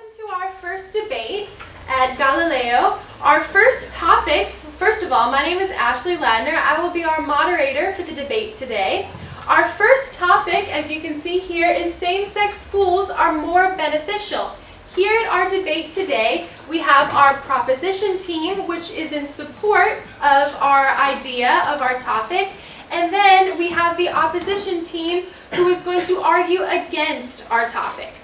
Welcome to our first debate at Galileo. Our first topic, first of all, my name is Ashley Ladner. I will be our moderator for the debate today. Our first topic, as you can see here, is same-sex schools are more beneficial. Here at our debate today, we have our proposition team, which is in support of our idea of our topic. And then we have the opposition team who is going to argue against our topic.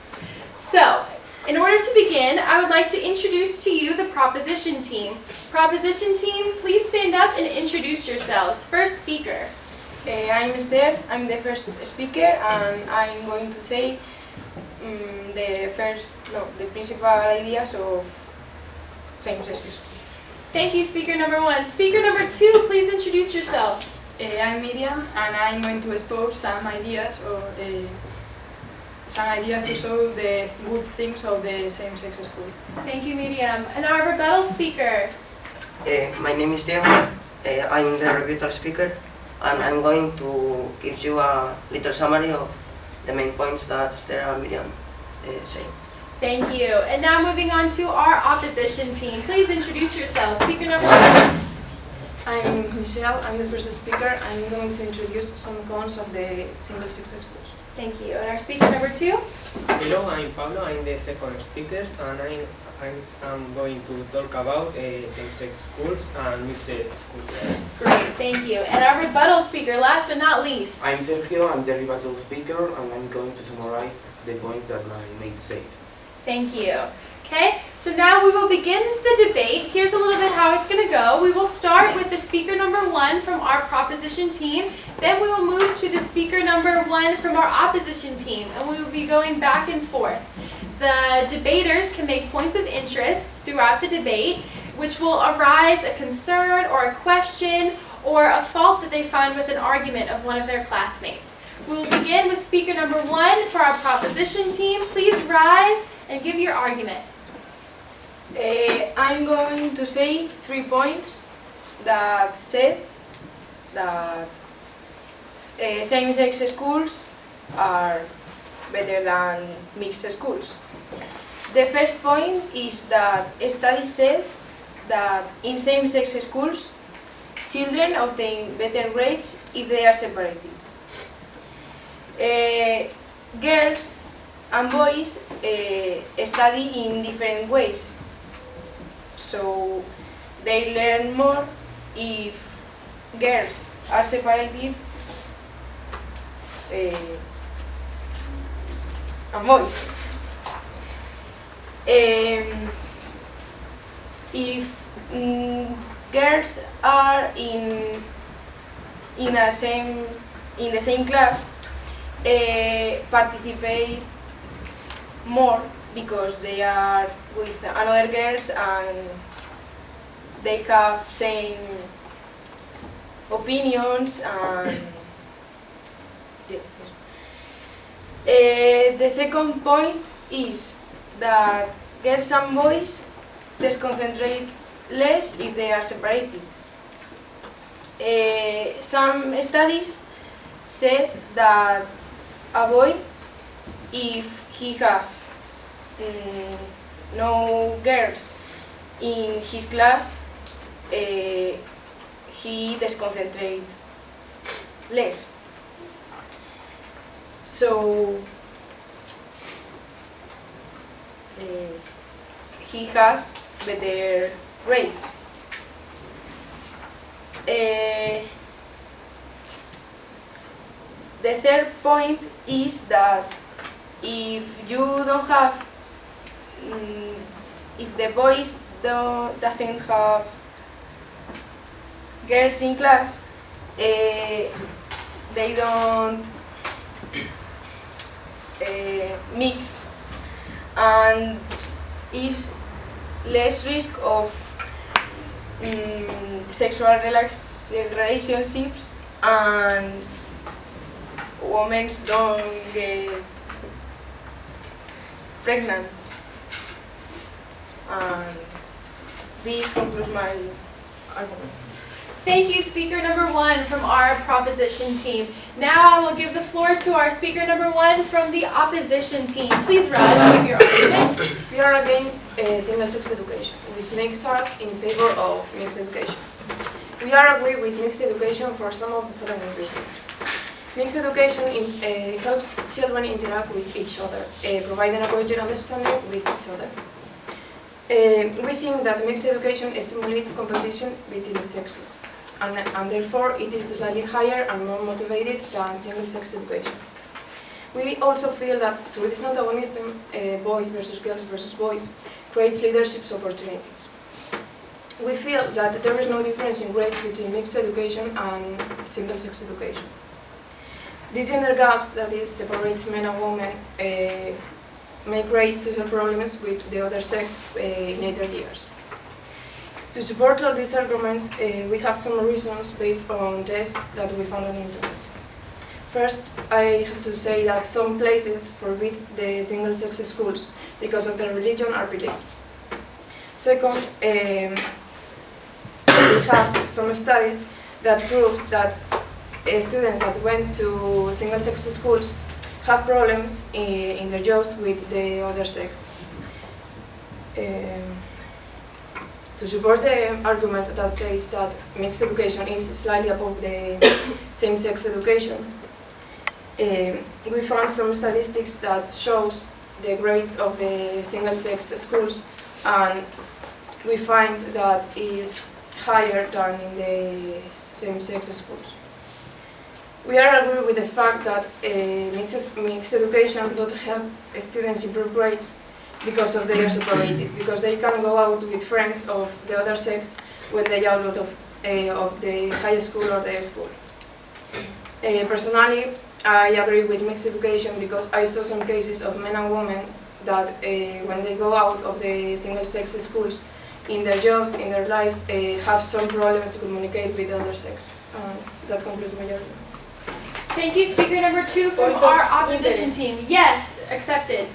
So, in order to begin, I would like to introduce to you the proposition team. Proposition team, please stand up and introduce yourselves. First speaker. I'm Esther, I'm the first speaker, and I'm going to say the principal ideas of same-sex schools. Thank you, speaker number one. Speaker number two, please introduce yourself. I'm Miriam, and I'm going to expose some ideas to show the good things of the same-sex school. Thank you, Miriam. And our rebuttal speaker. My name is Diego. I'm the rebuttal speaker, and I'm going to give you a little summary of the main points that Esther and Miriam say. Thank you. And now moving on to our opposition team. Please introduce yourself. Speaker number one. I'm Michelle, I'm the first speaker. I'm going to introduce some cons of the single-sex schools. Thank you. And our speaker number two. Hello, I'm Pablo. I'm the second speaker, and I'm going to talk about same-sex schools and mixed schools. Great, thank you. And our rebuttal speaker, last but not least. I'm Sergio, I'm the rebuttal speaker, and I'm going to summarize the points that my mate said. Thank you. Okay, so now we will begin the debate. Here's a little bit how it's going to go. We will start with the speaker number one from our proposition team. Then we will move to the speaker number one from our opposition team, and we will be going back and forth. The debaters can make points of interest throughout the debate, which will arise a concern or a question or a fault that they find with an argument of one of their classmates. We will begin with speaker number one for our proposition team. Please rise and give your argument. I'm going to say 3 points that said that same-sex schools are better than mixed schools. The first point is that studies said that in same-sex schools, children obtain better grades if they are separated. Girls and boys study in different ways, so they learn more if girls are separated and boys. If girls are in the same class, participate more because they are with another girls and they have same opinions and the second point is that girls and boys concentrate less if they are separated. Some studies said that a boy, if he has no girls in his class, he concentrates less. So he has better grades. The third point is that if you don't have, if the boys doesn't have girls in class, they don't mix, and is less risk of sexual relationships, and women don't get pregnant. And this concludes my argument. Thank you, speaker number one from our proposition team. Now I will give the floor to our speaker number one from the opposition team. Please rise and give your argument. We are against single-sex education, which makes us in favor of mixed education. We are agree with mixed education for some of the following reasons. Mixed education helps children interact with each other, providing a greater understanding with each other. We think that mixed education stimulates competition between the sexes, and therefore it is slightly higher and more motivated than single-sex education. We also feel that through this antagonism, boys versus boys, creates leadership opportunities. We feel that there is no difference in grades between mixed education and single-sex education. These gender gaps, that is, separates men and women, may create social problems with the other sex in later years. To support all these arguments, we have some reasons based on tests that we found on the internet. First, I have to say that some places forbid the single-sex schools because of their religion or beliefs. Second, we have some studies that prove that students that went to single-sex schools have problems in their jobs with the other sex. To support the argument that says that mixed education is slightly above the same-sex education, we found some statistics that shows the grades of the single-sex schools, and we find that is higher than in the same-sex schools. We are agree with the fact that mixed education don't help students improve grades because of they are separated, because they can go out with friends of the other sex when they are out of the high school or the school. Personally, I agree with mixed education because I saw some cases of men and women that when they go out of the single-sex schools, in their jobs, in their lives, have some problems to communicate with the other sex. That concludes my argument. Thank you, speaker number 2 from Point of our opposition interest. team. Yes, accepted.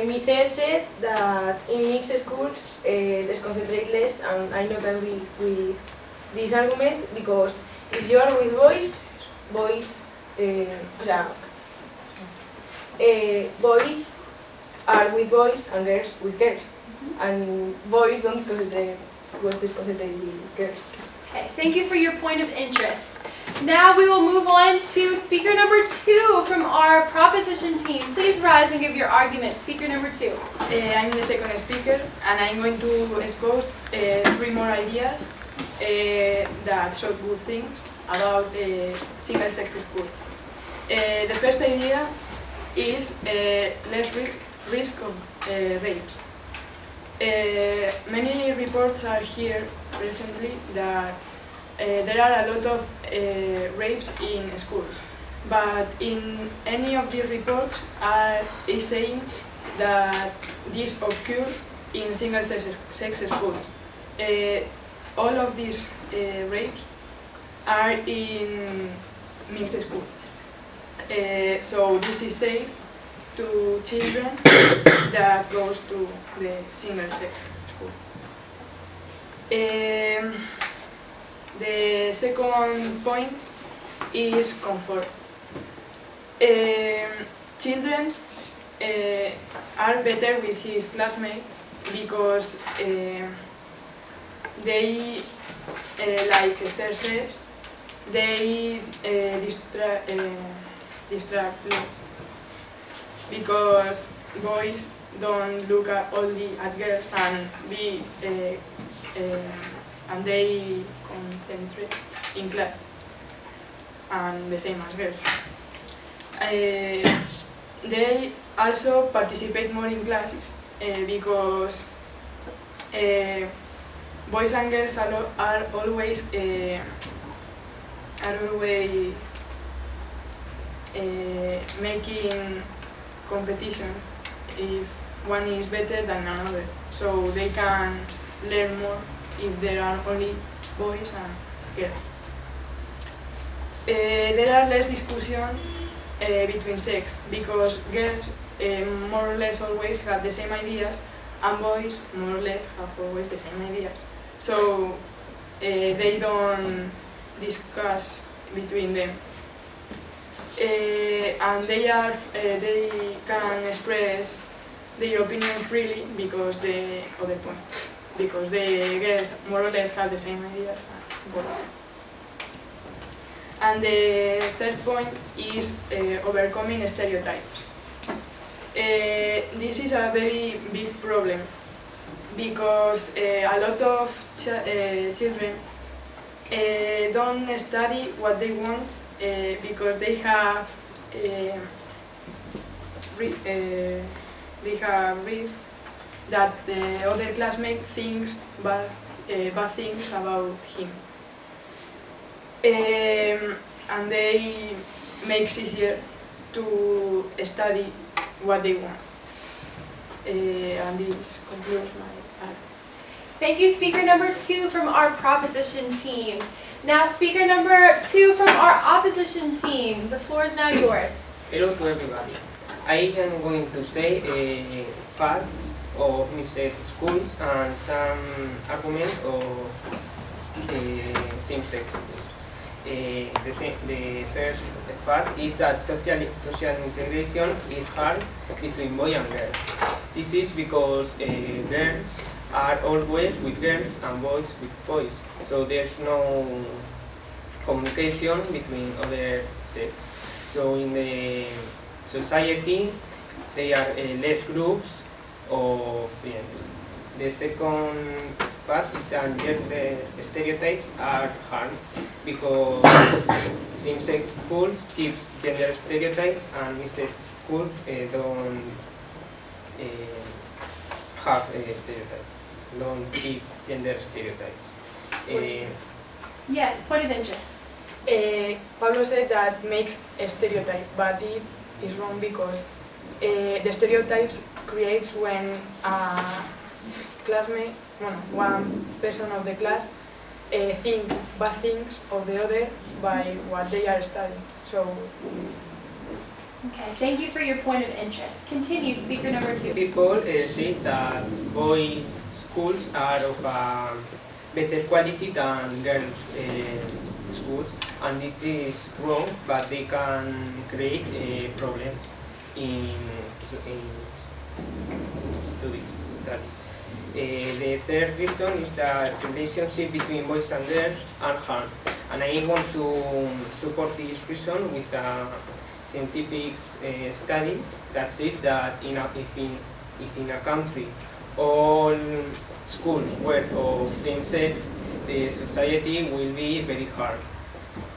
Michelle said that in mixed schools they concentrate less, and I not agree with this argument because if you are with boys, boys are with boys and girls with girls, and boys don't concentrate with girls. Okay, thank you for your point of interest. Now we will move on to speaker number 2 from our proposition team. Please rise and give your argument. Speaker number 2. I'm the second speaker, and I'm going to expose 3 more ideas that show good things about the single-sex school. The first idea is less risk of rapes. Many reports are here recently that there are a lot of rapes in schools, but in any of these reports is saying that this occurs in single-sex schools. All of these rapes are in mixed schools. So this is safe to children that goes to the single-sex school. The second point is comfort. Children are better with his classmates because they, like Esther says, they distract less because boys don't look only at girls and and they concentrate in class, and the same as girls. They also participate more in classes because boys and girls are always making competition if one is better than another, so they can learn more if there are only boys and girls. There are less discussion between sex because girls more or less always have the same ideas and boys more or less have always the same ideas. So they don't discuss between them. And they can express their opinion freely because the other point, because the girls more or less have the same ideas and boys. And the third point is overcoming stereotypes. This is a very big problem because a lot of children don't study what they want because they have risk that the other classmate thinks bad things about him. And they makes easier to study what they want. And this concludes my part. Thank you, speaker number 2 from our proposition team. Now, speaker number 2 from our opposition team. The floor is now yours. Hello to everybody. I am going to say facts of mixed schools and some arguments of same-sex schools. The first fact is that social integration is hard between boys and girls. This is because girls are always with girls and boys with boys, so there's no communication between other sex. So in the society, there are less groups of friends. The second fact is that gender stereotypes are harmed because same-sex schools keeps gender stereotypes and mixed schools don't have stereotypes, don't keep gender stereotypes. Yes, point of interest. Pablo said that makes a stereotype, but it is wrong because the stereotypes creates when a classmate, one person of the class think bad things of the other by what they are studying. So. Okay, thank you for your point of interest. Continue, speaker number 2. People say that boys' schools are of better quality than girls' schools, and it is wrong, but they can create problems in studies. The third reason is that relationship between boys and girls are hard, and I want to support this reason with a scientific study that says that if in a country all schools were of same sex, the society will be very hard.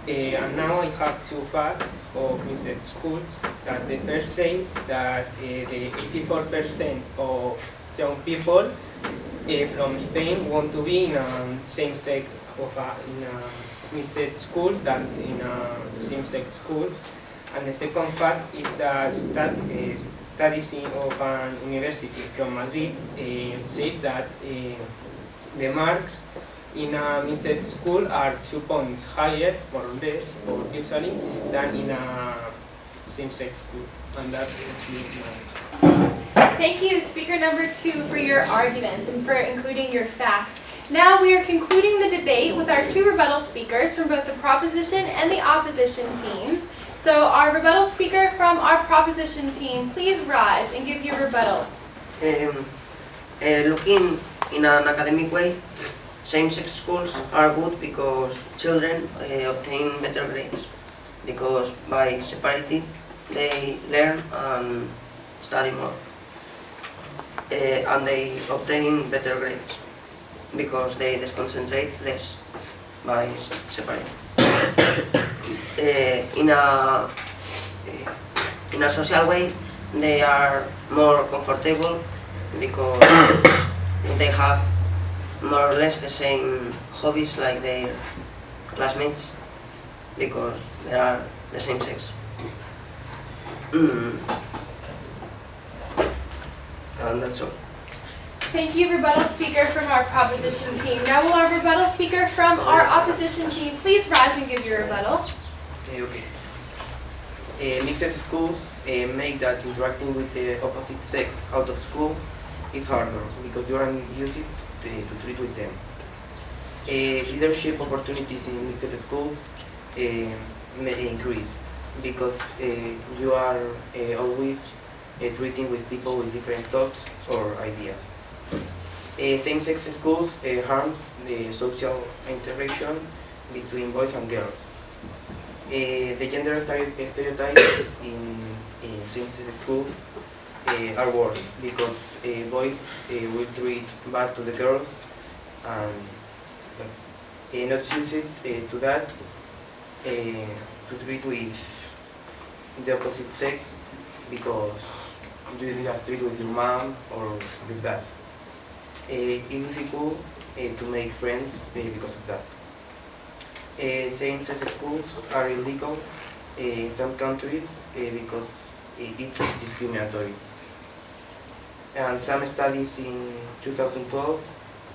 And now I have 2 facts of mixed schools. That the first says that the 84% of young people from Spain want to be in a same sex in a mixed school than in a same sex school. And the second fact is that studies of an university from Madrid says that the marks in a mixed school are 2 points higher, more or less, or usually, than in a same-sex school. And that's my. Thank you, speaker number 2, for your arguments and for including your facts. Now we are concluding the debate with our 2 rebuttal speakers from both the proposition and the opposition teams. So our rebuttal speaker from our proposition team, please rise and give your rebuttal. Looking in an academic way, same-sex schools are good because children obtain better grades, because by separating they learn and study more, and they obtain better grades because they concentrate less by separating. In a social way, they are more comfortable because they have more or less the same hobbies like their classmates because they are the same sex. And that's all. Thank you, rebuttal speaker from our proposition team. Now will our rebuttal speaker from our opposition team please rise and give your rebuttal. Mixed schools make that interacting with the opposite sex out of school is harder because you are used to treat with them. Leadership opportunities in mixed schools may increase because you are always treating with people with different thoughts or ideas. Same-sex schools harms the social integration between boys and girls. The gender stereotypes in same-sex schools are worse because boys will treat bad to the girls and not choose it to that to treat with the opposite sex because you just treat with your mom or with that. It's difficult to make friends because of that. Same-sex schools are illegal in some countries because it's discriminatory. And some studies in 2012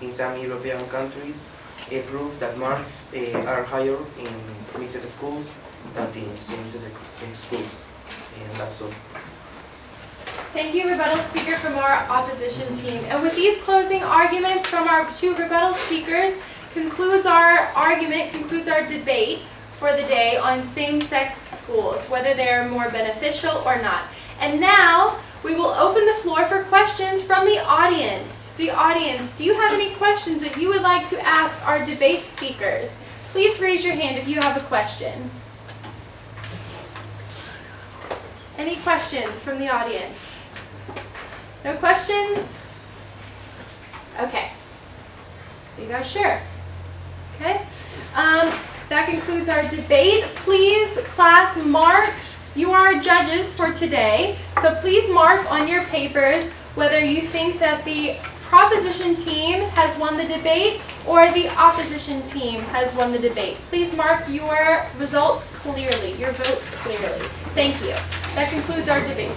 in some European countries prove that marks are higher in mixed schools than in same-sex schools. And that's all. Thank you, rebuttal speaker from our opposition team. And with these closing arguments from our two rebuttal speakers, concludes our debate for the day on same-sex schools, whether they're more beneficial or not. And now, we will open the floor for questions from the audience. The audience, do you have any questions that you would like to ask our debate speakers? Please raise your hand if you have a question. Any questions from the audience? No questions? Okay. You guys sure? Okay. That concludes our debate. Please, class, mark. You are judges for today, so please mark on your papers whether you think that the proposition team has won the debate or the opposition team has won the debate. Please mark your results clearly, your votes clearly. Thank you. That concludes our debate.